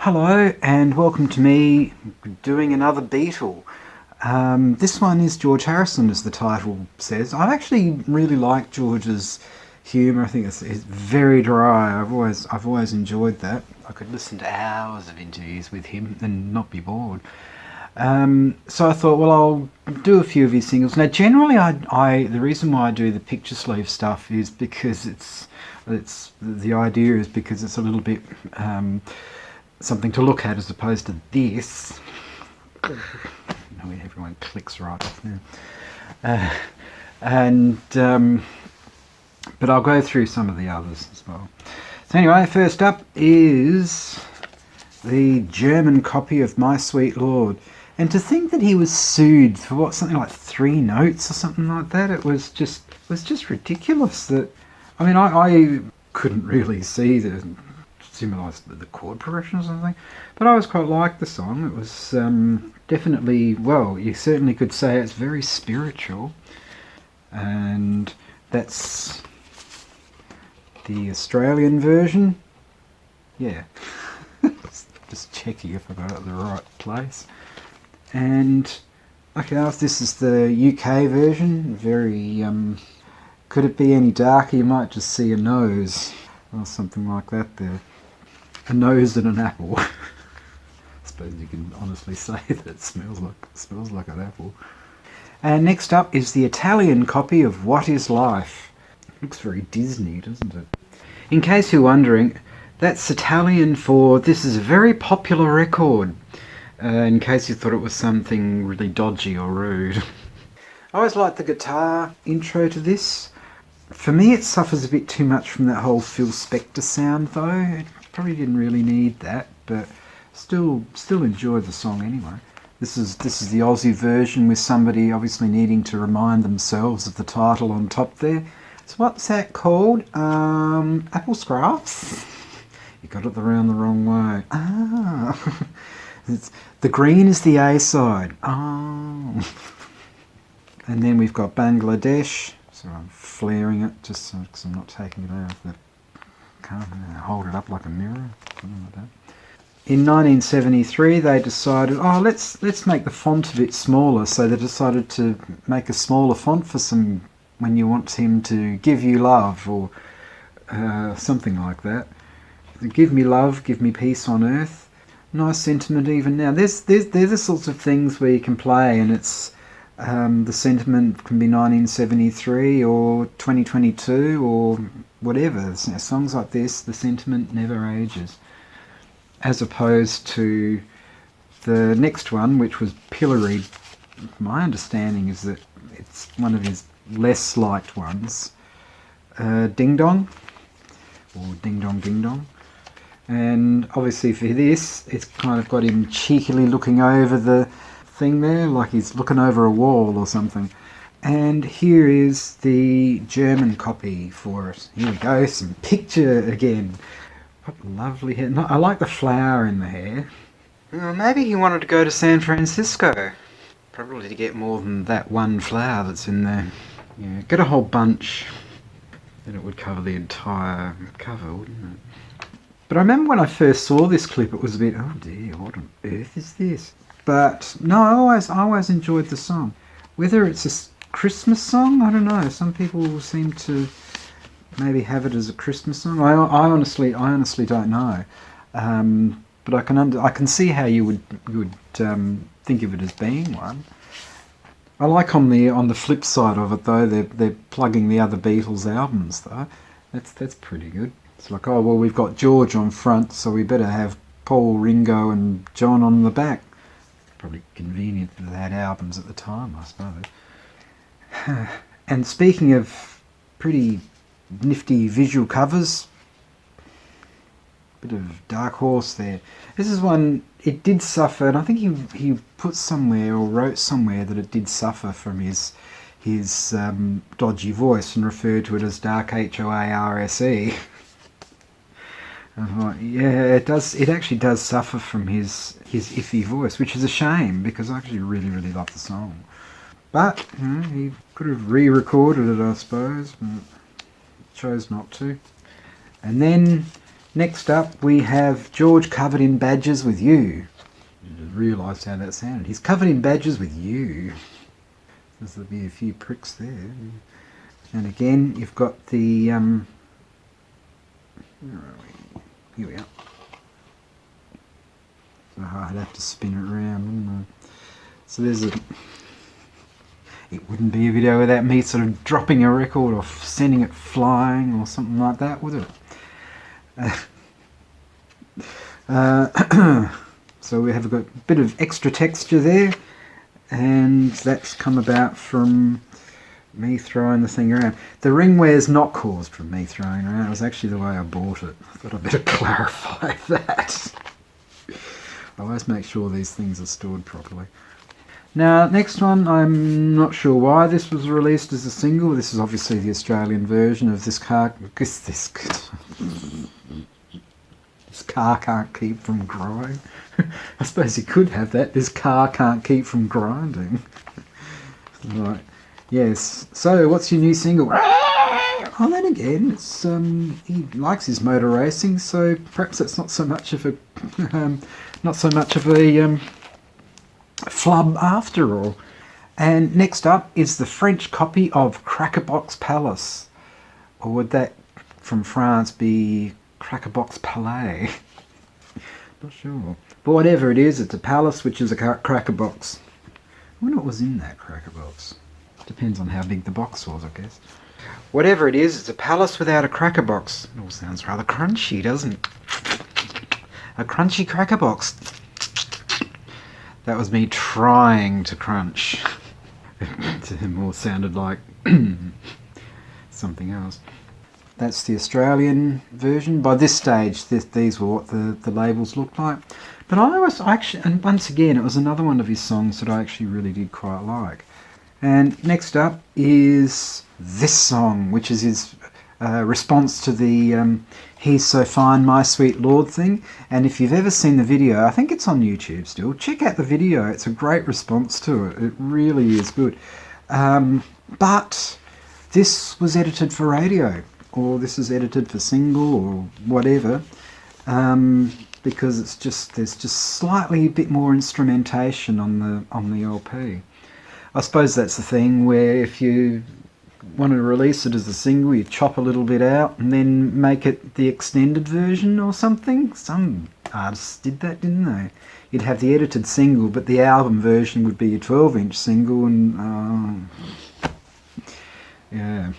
Hello and welcome to me doing another Beatle. This one is George Harrison, as the title says. I actually really like George's humour. I think it's very dry. I've always enjoyed that. I could listen to hours of interviews with him and not be bored. So I thought, well, I'll do a few of his singles. Now, generally, the reason why I do the picture sleeve stuff is because it's the idea is because it's a little bit something to look at as opposed to this. Everyone clicks right off now. But I'll go through some of the others as well. So anyway, first up is the German copy of My Sweet Lord. And to think that he was sued for something like 3 notes or something like that, it was just ridiculous. That I couldn't really see the chord progression or something, but I always quite liked the song. It was definitely, well, you certainly could say it's very spiritual, and that's the Australian version. Yeah. Just checking if I got it at the right place. And okay, this is the UK version. Very could it be any darker? You might just see a nose or something like that there. A nose and an apple. I suppose you can honestly say that it smells like an apple. And next up is the Italian copy of What Is Life. Looks very Disney, doesn't it? In case you're wondering, that's Italian for this is a very popular record. In case you thought it was something really dodgy or rude. I always liked the guitar intro to this. For me, it suffers a bit too much from that whole Phil Spector sound, though. It probably didn't really need that, but still enjoyed the song anyway. This is the Aussie version with somebody obviously needing to remind themselves of the title on top there. So what's that called? Apple Scraps? You got it around the wrong way. The green is the A side. And then we've got Bangladesh. So I'm flaring it just so because I'm not taking it out. Can't hold it up like a mirror. Something like that. In 1973, they decided, let's make the font a bit smaller. So they decided to make a smaller font for when you want him to give you love or something like that. Give me love, give me peace on earth. Nice sentiment even now. There's the sorts of things where you can play, and it's the sentiment can be 1973 or 2022 or whatever. Songs like this, the sentiment never ages. As opposed to the next one, which was Pilloried. My understanding is that it's one of his less liked ones. Ding Dong, or Ding Dong Ding Dong. And obviously for this, it's kind of got him cheekily looking over the thing there, like he's looking over a wall or something. And here is the German copy for it. Here we go, some picture again. What lovely hair. I like the flower in the hair. Well, maybe he wanted to go to San Francisco. Probably to get more than that one flower that's in there. Yeah, get a whole bunch. Then it would cover the entire cover, wouldn't it? But I remember when I first saw this clip, it was a bit, oh dear, what on earth is this? But no, I always enjoyed the song. Whether it's a Christmas song, I don't know. Some people seem to maybe have it as a Christmas song. I honestly don't know. But I can see how you would think of it as being one. I like on the flip side of it though, they're plugging the other Beatles albums though. That's pretty good. It's like, oh well, we've got George on front, so we better have Paul, Ringo, and John on the back. Probably convenient that they had albums at the time, I suppose. And speaking of pretty nifty visual covers, bit of Dark Horse there. This is one, it did suffer, and I think he put somewhere or wrote somewhere that it did suffer from his dodgy voice and referred to it as Dark HOARSE. I thought, yeah, it does. It actually does suffer from his iffy voice, which is a shame because I actually really, really love the song. But he could have re-recorded it, I suppose, but chose not to. And then Next up, we have George covered in badges with you. You just realised how that sounded. He's covered in badges with you. There'll be a few pricks there. And again, you've got the... where are we? Here we are. So I'd have to spin it around, wouldn't I? So there's a... It wouldn't be a video without me sort of dropping a record or sending it flying or something like that, would it? So we have got a bit of extra texture there, and that's come about from me throwing the thing around. The ringware's not caused from me throwing around, it was actually the way I bought it. I thought I'd better clarify that. I always make sure these things are stored properly. Now, next one, I'm not sure why this was released as a single. This is obviously the Australian version of This Car Can't Keep From Growing. I suppose you could have that. This car can't keep from grinding. Right. Yes. So, what's your new single? Oh, then again, it's he likes his motor racing, so perhaps it's not so much of a flub after all. And next up is the French copy of Crackerbox Palace, or would that from France be Crackerbox Palais? Not sure. But whatever it is, it's a palace which is a crackerbox. I wonder what was in that crackerbox. Depends on how big the box was, I guess. Whatever it is, it's a palace without a crackerbox. It all sounds rather crunchy, doesn't it? A crunchy crackerbox. That was me trying to crunch. It more sounded like something else. That's the Australian version. By this stage, these were what the labels looked like. But and once again, it was another one of his songs that I actually really did quite like. And next up is this song, which is his response to the He's So Fine, My Sweet Lord thing. And if you've ever seen the video, I think it's on YouTube still, check out the video. It's a great response to it. It really is good. But this was edited for radio, or this is edited for single, or whatever, because there's just slightly a bit more instrumentation on the LP. I suppose that's the thing where if you want to release it as a single, you chop a little bit out and then make it the extended version or something. Some artists did that, didn't they? You'd have the edited single, but the album version would be a 12-inch single, and yeah.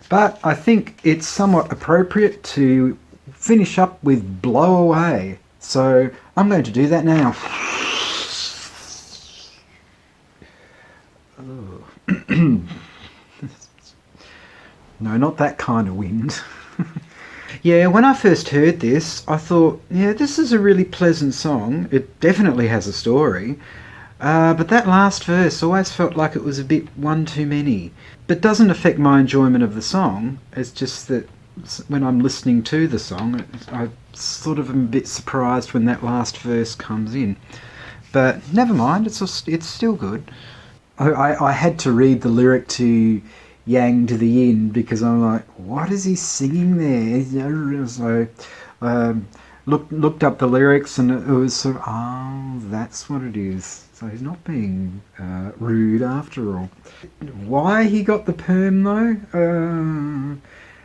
But I think it's somewhat appropriate to finish up with Blow Away. So I'm going to do that now. No, not that kind of wind. Yeah, when I first heard this, I thought, yeah, this is a really pleasant song. It definitely has a story. But that last verse always felt like it was a bit one too many. But doesn't affect my enjoyment of the song. It's just that when I'm listening to the song, I sort of am a bit surprised when that last verse comes in. But never mind, it's still good. I had to read the lyric to Yang to the Yin because I'm like, what is he singing there? So looked up the lyrics, and it was sort of, oh, that's what it is. So he's not being rude after all. Why he got the perm though?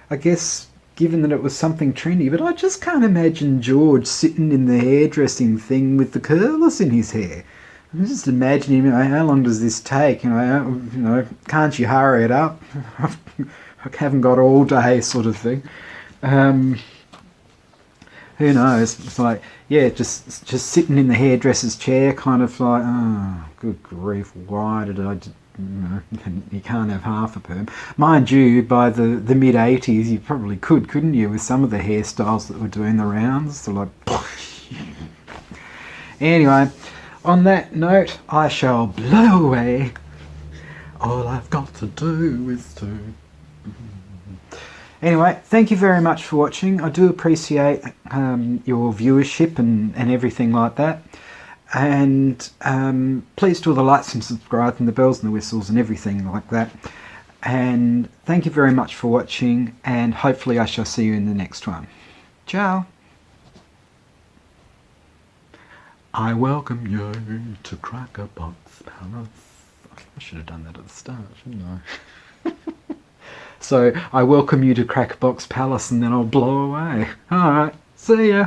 I guess given that it was something trendy, but I just can't imagine George sitting in the hairdressing thing with the curlers in his hair. I'm just imagining him, how long does this take? Can't you hurry it up? I haven't got all day, sort of thing. Who knows? It's like, yeah, just sitting in the hairdresser's chair, kind of like, oh, good grief, why did I just, you can't have half a perm. Mind you, by the mid-80s, you probably couldn't you, with some of the hairstyles that were doing the rounds? So like, anyway, on that note, I shall blow away. All I've got to do is to... Anyway, thank you very much for watching. I do appreciate your viewership and everything like that. And please do all the likes and subscribe and the bells and the whistles and everything like that. And thank you very much for watching, and hopefully I shall see you in the next one. Ciao. I welcome you to Crackerbox Palace. I should have done that at the start, shouldn't I? So, I welcome you to Crackerbox Palace and then I'll blow away. Alright, see ya.